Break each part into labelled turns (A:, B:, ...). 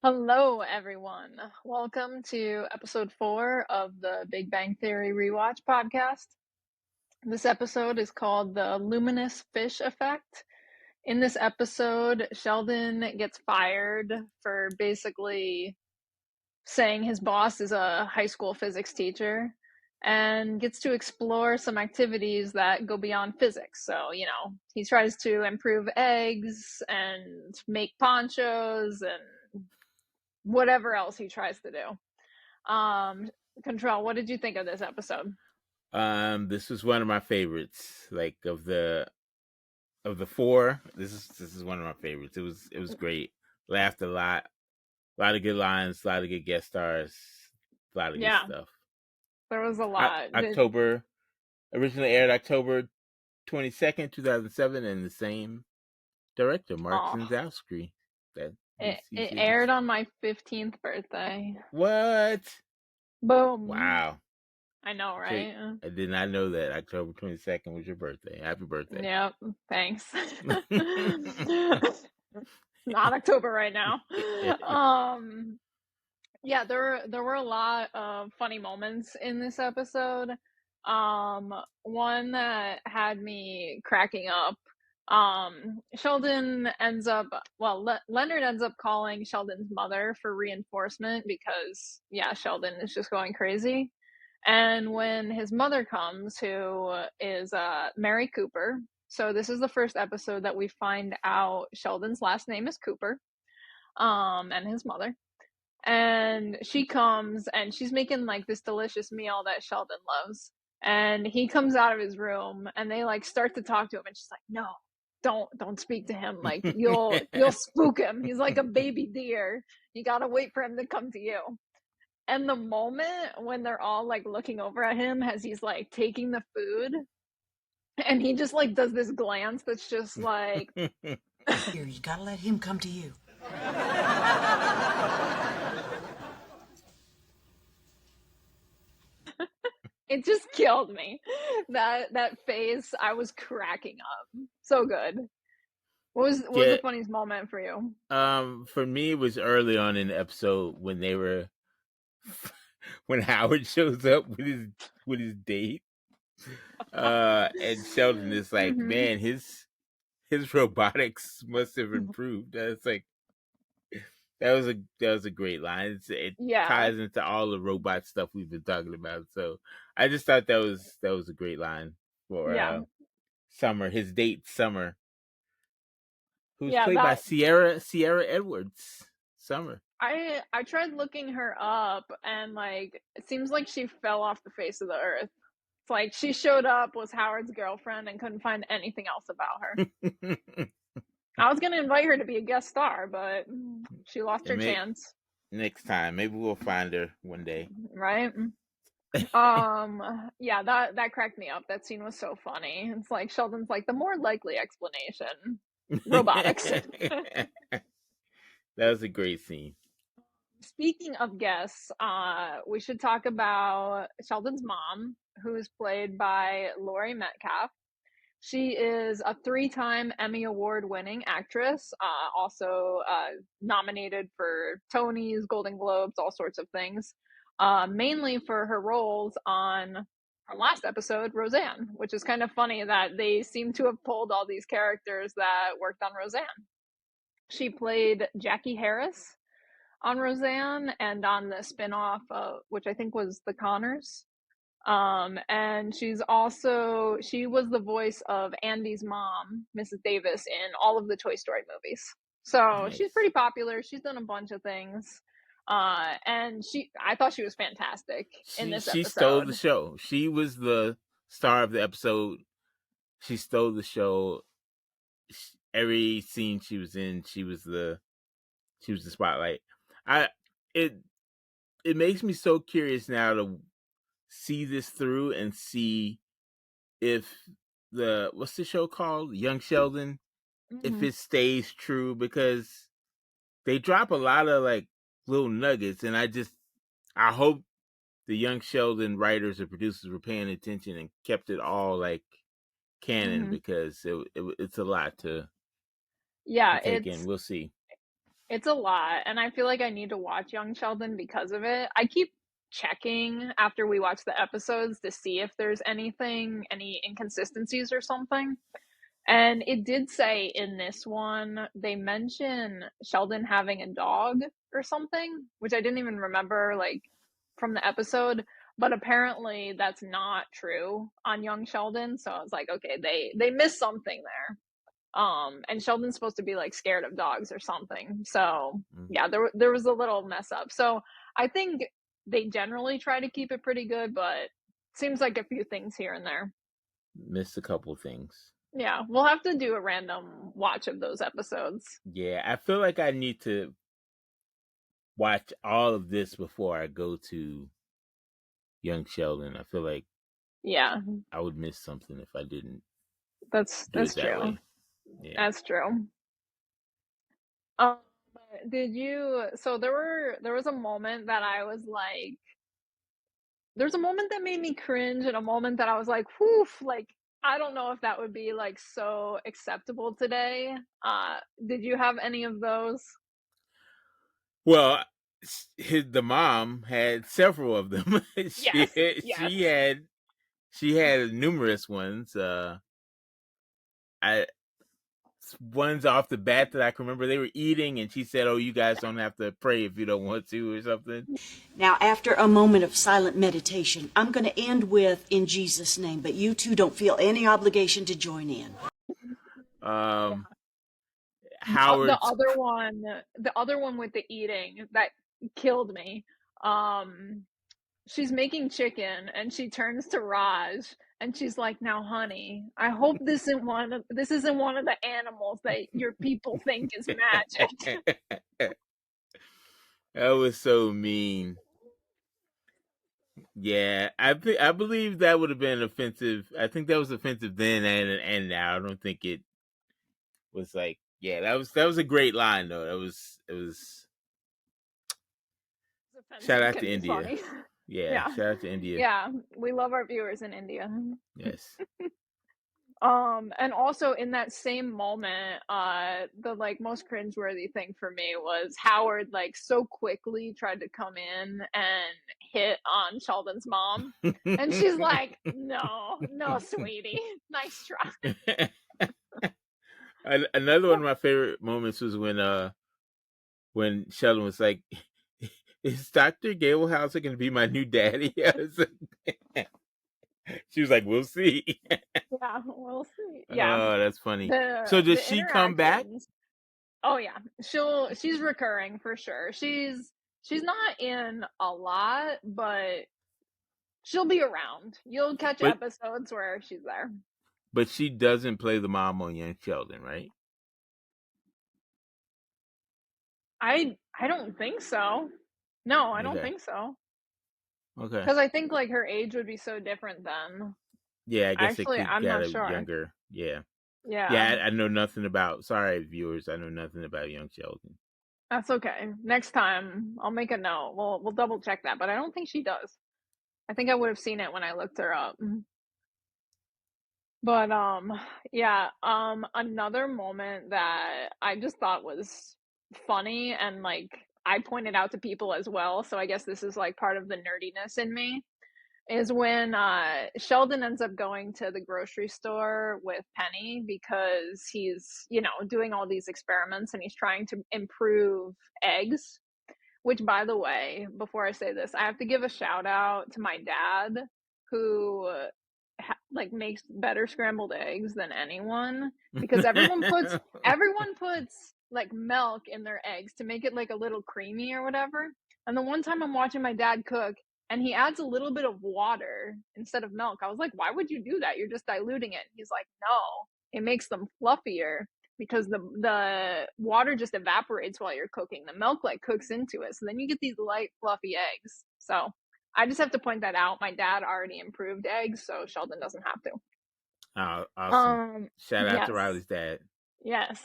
A: Hello, everyone. Welcome to episode 4 of the Big Bang Theory Rewatch podcast. This episode is called the Luminous Fish Effect. In this episode, Sheldon gets fired for basically saying his boss is a high school physics teacher and gets to explore some activities that go beyond physics. So, he tries to improve eggs and make ponchos and whatever else he tries to do. Contrell, what did you think of this episode?
B: This was one of my favorites. Like of the four, this is one of my favorites. It was great. Laughed a lot of good lines, a lot of good guest stars, a lot of good
A: Yeah,
B: stuff.
A: there was a lot.
B: October originally aired October 22nd, 2007, and the same director, Mark
A: Oh,
B: Zindowski. That
A: it
B: he's
A: aired on my 15th birthday.
B: what?
A: Boom.
B: Wow.
A: I know,
B: Okay,
A: right?
B: I did not know that October 22nd was your birthday. Happy birthday.
A: Yep, thanks. Not October right now. Yeah, there were a lot of funny moments in this episode. One that had me cracking up. Sheldon ends up, Leonard ends up calling Sheldon's mother for reinforcement because, yeah, Sheldon is just going crazy. And when his mother comes, who is Mary Cooper, so this is the first episode that we find out Sheldon's last name is Cooper, and his mother. And she comes and she's making like this delicious meal that Sheldon loves. And he comes out of his room and they like start to talk to him and she's like, "No, don't speak to him. Like you'll spook him. He's like a baby deer. You gotta wait for him to come to you." And the moment when they're all like looking over at him as he's like taking the food and he just like does this glance that's just like
C: Here, you gotta let him come to you.
A: it just killed me. That face, I was cracking up. So good. What was the
B: Yeah,
A: funniest moment for you?
B: for me, it was early on in the episode when they were when Howard shows up with his date. And Sheldon is like,
A: Mm-hmm.
B: man, his robotics must have improved. That's like that was a great line. It
A: Yeah,
B: ties into all the robot stuff we've been talking about. So I just thought that was a great line for
A: yeah,
B: Summer, his date Summer, who's
A: yeah.
B: played by
A: That
B: Sierra Edwards. Summer.
A: I tried looking her up, and like it seems like she fell off the face of the earth. It's like she showed up, was Howard's girlfriend, and couldn't find anything else about her. I was gonna invite her to be a guest star, but she lost her
B: And
A: chance,
B: next time, maybe we'll find her one day.
A: right? Yeah, that cracked me up. That scene was so funny. It's like Sheldon's like the more likely explanation, robotics.
B: That was a great scene.
A: Speaking of guests, we should talk about Sheldon's mom, who is played by Laurie Metcalf. She is a 3-time Emmy Award winning actress, also nominated for Tonys, Golden Globes, all sorts of things, mainly for her roles on our last episode, Roseanne, which is kind of funny that they seem to have pulled all these characters that worked on Roseanne. She played Jackie Harris on Roseanne and on the spinoff, which I think was The Connors. And she was the voice of Andy's mom, Mrs. Davis, in all of the Toy Story movies. So she's
B: Nice.
A: pretty popular. She's done a bunch of things. And I thought she was fantastic in
B: She
A: this
B: she stole the
A: episode.
B: show. She was the star of the episode. She stole the show. Every scene she was in, she was the spotlight. I it it makes me so curious now to see this through and see if what's the show called, Young Sheldon, if
A: Mm-hmm.
B: it stays true, because they drop a lot of like little nuggets, and I hope the Young Sheldon writers or producers were paying attention and kept it all like canon,
A: Mm-hmm.
B: because it's a lot to
A: Yeah,
B: take in. We'll see.
A: It's a lot, and I feel like I need to watch Young Sheldon because of it. I keep checking after we watch the episodes to see if there's any inconsistencies or something. And it did say in this one, they mention Sheldon having a dog or something, which I didn't even remember like from the episode, but apparently that's not true on Young Sheldon. So I was like, okay, they missed something there. And Sheldon's supposed to be like scared of dogs or something. So
B: Mm.
A: yeah, there was a little mess up. So I think they generally try to keep it pretty good, but seems like a few things here and there.
B: Missed a couple things.
A: Yeah, we'll have to do a random watch of those episodes.
B: Yeah, I feel like I need to watch all of this before I go to Young Sheldon. I feel like
A: Yeah,
B: I would miss something if I didn't do
A: that's
B: it that
A: true.
B: way. Yeah.
A: That's true. Um, did you? So there was a moment that I was like, there's a moment that made me cringe, and a moment that I was like, whew, like I don't know if that would be like so acceptable today. Did you have any of those?
B: Well, the mom had several of them.
A: Yes,
B: she
A: yes.
B: she had she had numerous ones. I ones off the bat that I can remember. They were eating, and she said, "Oh, you guys don't have to pray if you don't want to," or something.
C: Now, after a moment of silent meditation, I'm going to end with "in Jesus' name," but you two don't feel any obligation to join in.
B: Um,
A: The
B: Howard's
A: other one with the eating that killed me. Um, she's making chicken and she turns to Raj and she's like, "Now, honey, I hope this isn't one of the animals that your people think is magic."
B: that was so mean. Yeah, I believe that would have been offensive. I think that was offensive then and now. I don't think it was like, yeah, that was a great line though. It was
A: It's
B: shout
A: offensive
B: out
A: can
B: to
A: be
B: India.
A: funny.
B: Yeah,
A: Yeah.
B: shout out to India.
A: Yeah, we love our viewers in India.
B: Yes.
A: And also in that same moment, the like most cringeworthy thing for me was Howard like so quickly tried to come in and hit on Sheldon's mom. And she's like, "No, no, sweetie. Nice try."
B: Another one of my favorite moments was when Sheldon was like, "Is Dr. Gablehauser going to be my new daddy?" She was like, "We'll see."
A: Yeah, we'll see. Yeah.
B: Oh, that's funny. So does
A: The
B: she come back?
A: interactions. Oh yeah. She's recurring for sure. She's not in a lot, but she'll be around. You'll catch
B: But
A: episodes where she's there.
B: but she doesn't play the mom on Young Sheldon, right?
A: I don't think so. No, I don't
B: Okay.
A: think so.
B: Okay.
A: Because I think like her age would be so different then.
B: Yeah, I guess they
A: Actually,
B: could
A: I'm
B: get
A: not
B: a
A: sure.
B: younger. Yeah.
A: Yeah,
B: Yeah, I know nothing about. Sorry, viewers. I know nothing about Young Sheldon.
A: that's okay. Next time I'll make a note. We'll double check that, but I don't think she does. I think I would have seen it when I looked her up. But yeah, another moment that I just thought was funny and like I pointed out to people as well, so I guess this is like part of the nerdiness in me, is when Sheldon ends up going to the grocery store with Penny because he's, doing all these experiments and he's trying to improve eggs. Which, by the way, before I say this, I have to give a shout out to my dad who like makes better scrambled eggs than anyone because everyone puts like milk in their eggs to make it like a little creamy or whatever. And the one time I'm watching my dad cook and he adds a little bit of water instead of milk, I was like, "Why would you do that? You're just diluting it." He's like, "No, it makes them fluffier because the water just evaporates while you're cooking. The milk like cooks into it. So then you get these light fluffy eggs." So I just have to point that out. My dad already improved eggs, so Sheldon doesn't have to.
B: Oh, awesome! Shout out to
A: Yes.
B: Riley's dad.
A: Yes.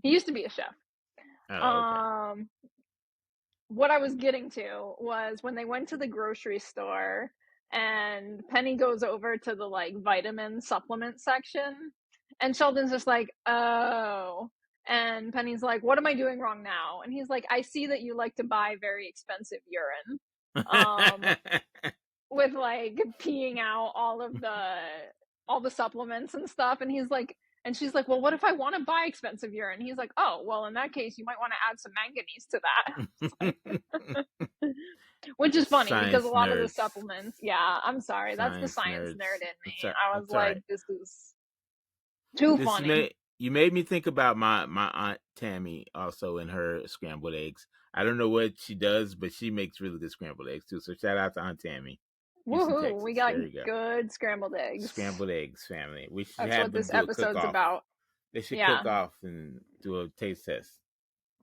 A: He used to be a chef.
B: Oh, okay.
A: What I was getting to was when they went to the grocery store and Penny goes over to the like vitamin supplement section and Sheldon's just like, "Oh." And Penny's like, what am I doing wrong now? And he's like, I see that you like to buy very expensive urine. With like peeing out all the supplements and stuff. And he's like, and she's like, well, what if I want to buy expensive urine? He's like, oh, well, in that case, you might want to add some manganese to that. Which is funny because a
B: Science
A: lot of the
B: nerds.
A: supplements, yeah, I'm sorry, that's the science
B: nerds.
A: nerd in me.
B: That's
A: I was like,
B: right.
A: this is too funny.
B: You made me think about my aunt Tammy also in her scrambled eggs. I don't know what she does, but she makes really good scrambled eggs too. So shout out to Aunt Tammy. Houston,
A: Woohoo,
B: Texas.
A: we got
B: There you go.
A: good scrambled eggs.
B: Scrambled eggs, family. We should
A: That's
B: have
A: what
B: them
A: this
B: do a
A: episode's
B: cook-off.
A: about.
B: They should
A: Yeah.
B: cook off and do a taste test.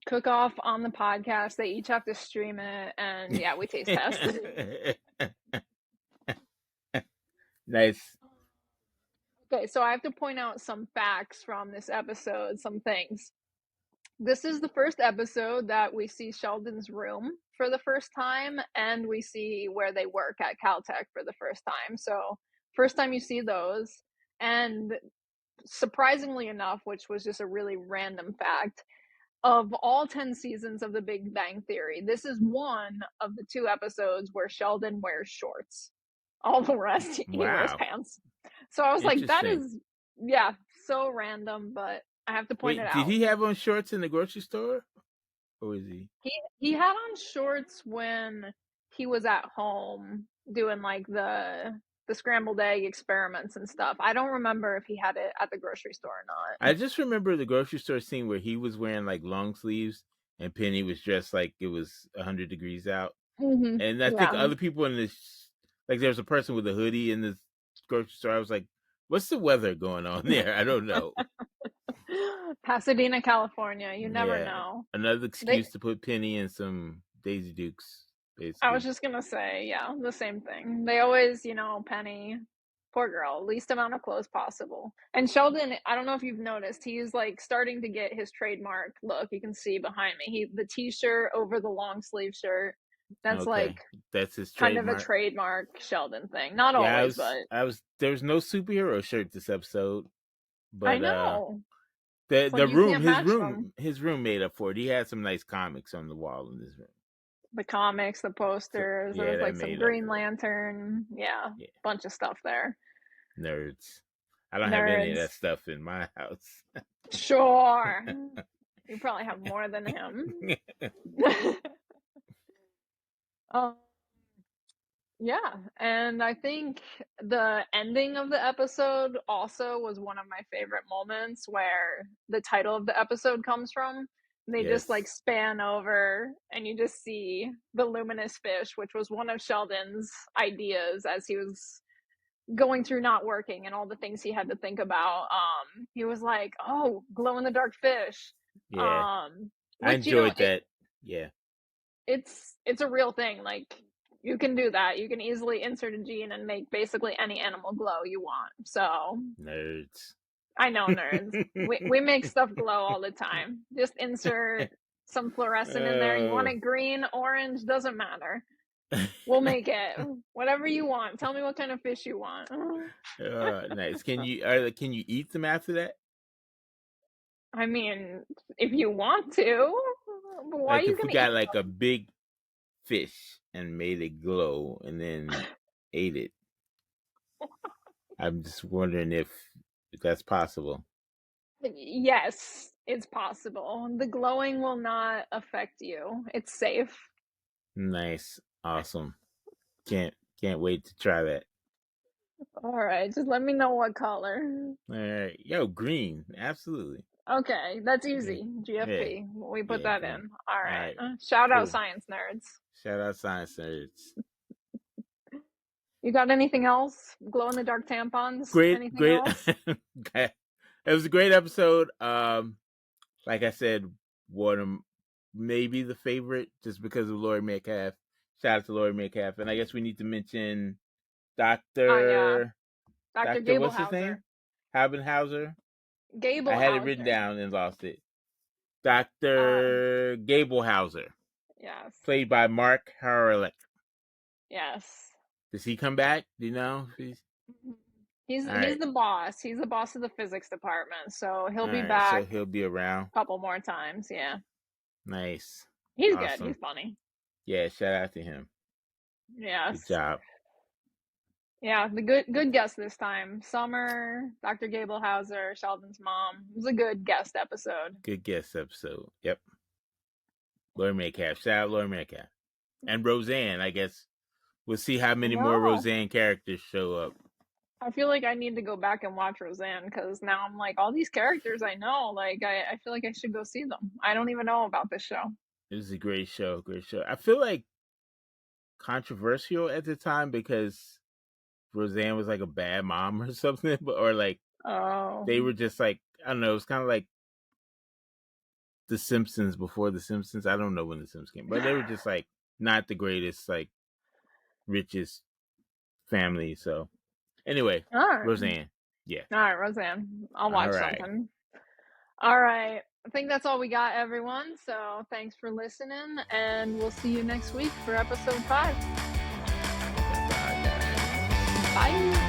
A: Cook off on the podcast. They each have to stream it, and yeah, we taste test.
B: Nice.
A: Okay, so I have to point out some facts from this episode, some things. This is the first episode that we see Sheldon's room for the first time, and we see where they work at Caltech for the first time. So, first time you see those. And surprisingly enough, which was just a really random fact, of all 10 seasons of The Big Bang Theory, this is one of the 2 episodes where Sheldon wears shorts. All the rest, he wears pants. So I was like, that is, yeah, so random, but I have to point it out.
B: Did he have on shorts in the grocery store? Or is he?
A: He had on shorts when he was at home doing like the scrambled egg experiments and stuff. I don't remember if he had it at the grocery store or not.
B: I just remember the grocery store scene where he was wearing like long sleeves and Penny was dressed like it was 100 degrees out.
A: Mm-hmm.
B: And I think other people in this, like there was a person with a hoodie in this grocery store. I was like, what's the weather going on there? I don't know.
A: Pasadena, California. You never know.
B: Another excuse to put Penny in some Daisy Dukes. Basically.
A: I was just going to say, yeah, the same thing. They always, Penny, poor girl, least amount of clothes possible. And Sheldon, I don't know if you've noticed, he's like starting to get his trademark look. You can see behind me. The t-shirt over the long sleeve shirt. That's
B: that's his
A: kind of a trademark Sheldon thing. Not always, but
B: there was no superhero shirt this episode. But
A: I know.
B: His room made up for it. He had some nice comics on the wall in his room.
A: The comics, the posters, there was like some Green Lantern, bunch of stuff there.
B: Nerds. I don't have any of that stuff in my house.
A: Sure. You probably have more than him. Yeah, and I think the ending of the episode also was one of my favorite moments, where the title of the episode comes from. They just like span over and you just see the luminous fish, which was one of Sheldon's ideas as he was going through not working and all the things he had to think about. He was like, oh, glow in the dark fish.
B: Yeah. I enjoyed that. Yeah.
A: It's a real thing. Like, you can do that. You can easily insert a gene and make basically any animal glow you want. So
B: nerds.
A: I know, nerds. we make stuff glow all the time. Just insert some fluorescent in there. You want it green, orange, doesn't matter. We'll make it. Whatever you want. Tell me what kind of fish you want.
B: Nice. Can you eat them after that?
A: I mean, if you want to. But why
B: like
A: are you
B: if we got like a big fish and made it glow and then ate it. I'm just wondering if that's possible.
A: Yes, it's possible. The glowing will not affect you. It's safe.
B: Nice. Awesome. Can't wait to try that.
A: All right, just let me know what color.
B: All right. Yo, green. Absolutely.
A: Okay, that's easy. GFP.
B: Yeah.
A: We put that in. All right. Shout out science nerds.
B: Shout out science nerds.
A: You got anything else? Glow in the dark tampons?
B: Great.
A: Else?
B: It was a great episode. Like I said, one of maybe the favorite just because of Laurie Metcalf. Shout out to Laurie Metcalf. And I guess we need to mention Dr.
A: Dr.
B: What's his name? Habenhauser.
A: Gablehauser.
B: I had it written down and lost it. Dr. Gablehauser.
A: Yes.
B: Played by Mark Harlick.
A: Yes.
B: Does he come back? Do you know?
A: He's
B: All
A: he's
B: right.
A: the boss. He's the boss of the physics department, so he'll
B: All
A: be
B: right. So
A: back
B: he'll be around.
A: a couple more times. Yeah,
B: Nice.
A: he's good.
B: Awesome.
A: He's funny.
B: Yeah. Shout out to him. Good
A: Yes.
B: job.
A: Yeah, the good guest this time. Summer, Dr. Gablehauser, Sheldon's mom. It was a good guest episode.
B: Good guest episode. Yep. Lori Metcalf. Shout out Lori Metcalf. And Roseanne, I guess. We'll see how many more
A: No,
B: Roseanne characters show up.
A: I feel like I need to go back and watch Roseanne because now I'm like, all these characters I know, like, I feel like I should go see them. I don't even know about this show.
B: It was a great show. Great show. I feel like controversial at the time because Roseanne was like a bad mom or something, or like
A: Oh.
B: they were just like, I don't know, it's kind of like The Simpsons before The Simpsons. I don't know when The Simpsons came, but they were just like not the greatest, like richest family. So anyway,
A: All right.
B: Roseanne. Yeah.
A: All right, Roseanne. I'll watch something. All right. I think that's all we got, everyone. So thanks for listening, and we'll see you next week for episode 5. Bye.